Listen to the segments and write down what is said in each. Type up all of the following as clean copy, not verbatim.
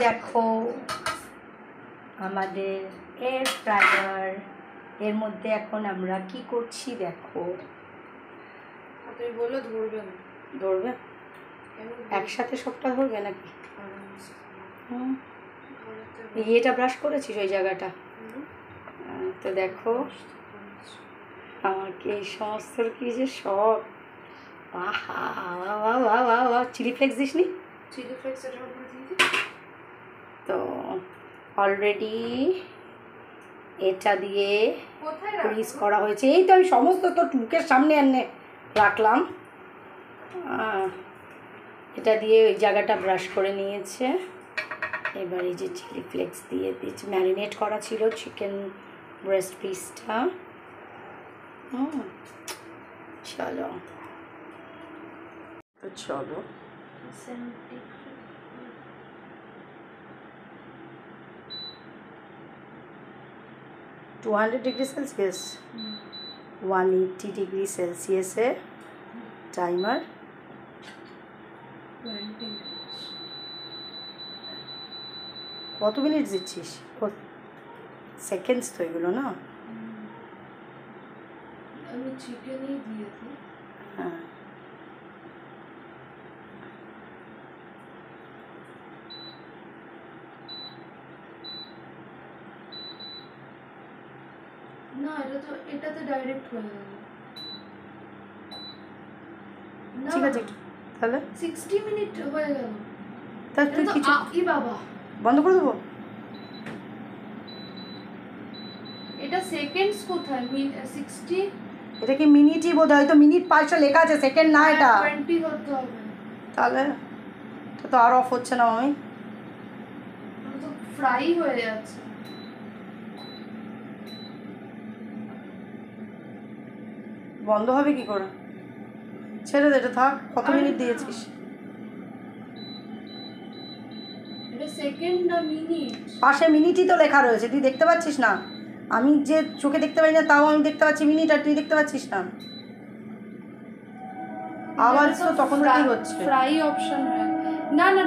দেখো আমাদের air fryer, এর মধ্যে এখন আমরা কি করছি দেখো। তুই বললে ধরবে না। ধরবে একসাথে সবটা ধরবে নাকি? এটা ব্রাশ করেছিস ওই জায়গাটা? তো দেখো আমাকে এই সমস্ত কি যে শখ। চিলি ফ্লেক্স দিস নি? চিলি ফ্লেক্স তো অলরেডি এটা দিয়ে গ্রিস করা হয়েছে। এই তো আমি সমস্ত তোর মুখের সামনে এনে রাখলাম। এটা দিয়ে ওই জায়গাটা ব্রাশ করে নিয়েছে। এবার এই যে চিলি ফ্লেক্স দিয়ে দিয়েছে, ম্যারিনেট করা ছিল চিকেন ব্রেস্ট পিসটা। চলো তো চলো 200 degree Celsius 180 degree Celsius timer. কত মিনিট দিচ্ছিস? সেকেন্ডস তো এগুলো না? আমি চিকেনই দিয়েছি। হ্যাঁ না এটা তো ডাইরেক্ট হয়ে গেল। ঠিক আছে তাহলে 60 মিনিট হয়ে গেল। তা তুই কিছু বাবা বন্ধ করে দেবো? এটা সেকেন্ডস কোথায়? 60 এটা কি মিনিটই বোধ হয়, তো মিনিট 5টা লেখা আছে, সেকেন্ড না এটা। 20 হতে হবে তাহলে এটা তো আর অফ হচ্ছে না মামি, তো ফ্রাই হয়ে যাচ্ছে। বন্ধ হবে কি করে? ছেড়ে দে, এটা থাক। কত মিনিট দিয়েছিস? এটা সেকেন্ড না মিনিট? পাশে মিনিটই তো লেখা রয়েছে, তুই দেখতে পাচ্ছিস না? আমি যে চোখে দেখতে পাই না তাও আমি দেখতে পাচ্ছি মিনিট, আর তুই দেখতে পাচ্ছিস না। আবার তো তখন কি হচ্ছে? ফ্রাই অপশন না না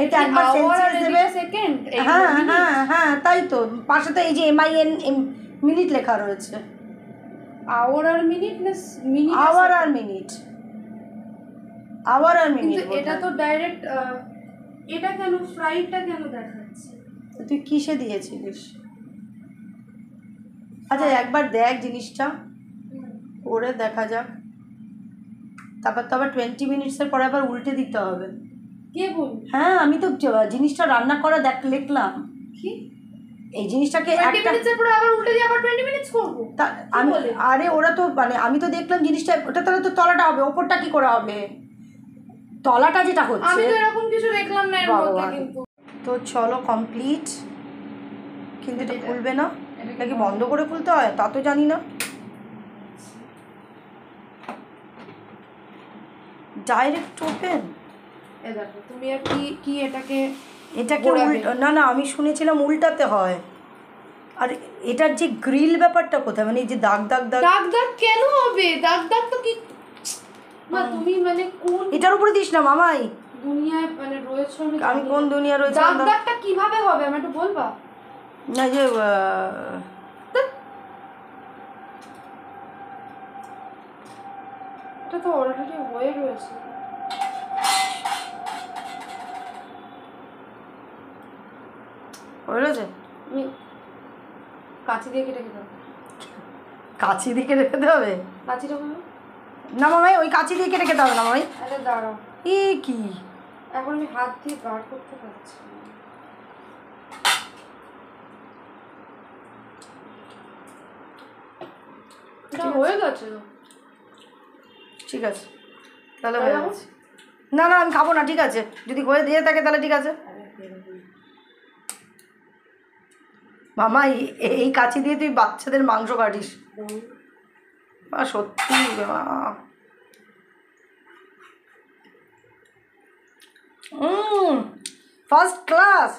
এটা একবার সেলসিয়াস দেবে সেকেন্ড। হ্যাঁ হ্যাঁ হ্যাঁ তাই তো, পাশে তো এই যে MIN মিনিট লেখা রয়েছে। আওয়ার আর মিনিট না মিনিট? আওয়ার আর মিনিট, আওয়ার আর মিনিট। এটা তো ডাইরেক্ট। এটা কেন ফ্রাইটা কেন দেখাচ্ছে? তুই কিসে দিয়েছিলিস? আচ্ছা একবার দেখ জিনিসটা করে দেখা যাক, তারপর তো আবার 20 মিনিটসের পরে আবার উল্টে দিতে হবে। কে বল? হ্যাঁ আমি তো জিনিসটা রান্না করা লিখলাম। কি এই জিনিসটাকে 20 মিনিটসের পরে আবার উল্টে দিয়ে আবার 20 মিনিটস করব? আমি আরে ওরা তো মানে আমি তো দেখলাম জিনিসটা, ওটা তাহলে তো তলাটা হবে, ওপরটা কি করে হবে? তলাটা যেটা হচ্ছে, আমি তো এরকম কিছু দেখলাম না এর মধ্যে। কিন্তু তো চলো কমপ্লিট, কিন্তু এটা খুলবে না নাকি বন্ধ করে খুলতে হয় তা তো জানি না। Direct open. এ দেখো তুমি আর কি এটাকে না না আমি শুনেছিলাম উল্টাতে হয়। আর এটার যে গ্রিল ব্যাপারটা কোথায়, মানে এই যে দাগ দাগ দাগ দাগ দাগ কেন হবে? দাগ দাগ তো কি মা তুমি মানে কোন এটার উপরে দিস না মামাই, দুনিয়ায় মানে রয়েছে? আমি কোন দুনিয়া রয়েছে? দাগ দাগটা কিভাবে হবে আমি একটু বলবা? না যে এটা তো অলরেডি হয়ে রয়েছে। হয়ে রয়েছে। আমি কাঁচি দিয়ে কেটে খেতে হবে। কাঁচি দিয়ে কেটে খেতে হবে? কাঁচিটা বলো না মামাই, ওই কাঁচি দিয়ে কেটে খেতে হবে না মামাই। আরে দাঁড়াও, কি এখন আমি হাত দিয়ে বার করতে পারছি। এটা হয়ে গেছে। ঠিক আছে তাহলে হয়ে গেছে। না না আমি খাবো না, ঠিক আছে যদি হয়ে দিয়ে থাকে তাহলে ঠিক আছে। মামা এই কাঁচি দিয়ে তুই বাচ্চাদের মাংস কাটিস? সত্যি ফার্স্ট ক্লাস।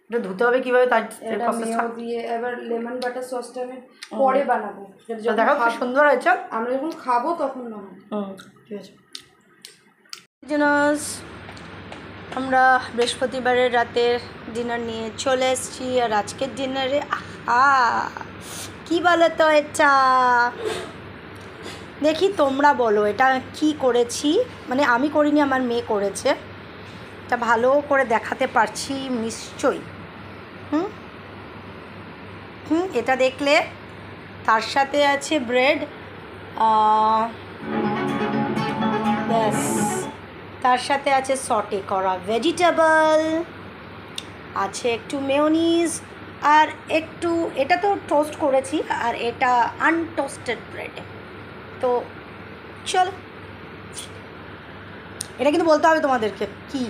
এটা ধুতে হবে কিভাবে তার প্রসেসটা দিয়ে। এবার লেমন বাটার সসটা আমি পরে বানাবো। দেখো কি সুন্দর হয়েছে। আমরা যখন খাবো তখন না। ঠিক আছে। আমরা বৃহস্পতিবারের রাতের ডিনার নিয়ে চলে এসেছি। আর আজকের ডিনারে কি বলো তো এটা, দেখি তোমরা বলো এটা কি করেছি। মানে আমি করিনি, আমার মেয়ে করেছে। এটা ভালো করে দেখাতে পারছি নিশ্চয়ই। এটা দেখলে তার সাথে আছে ব্রেড, ব্যাস, তার সাথে আছে সটে করা ভেজিটেবল, আছে একটু মেয়োনিজ, আর একটু, এটা তো টোস্ট করেছি, আর এটা আনটোস্টেড ব্রেড। তো চল, এটা কিন্তু বলতে হবে তোমাদেরকে কি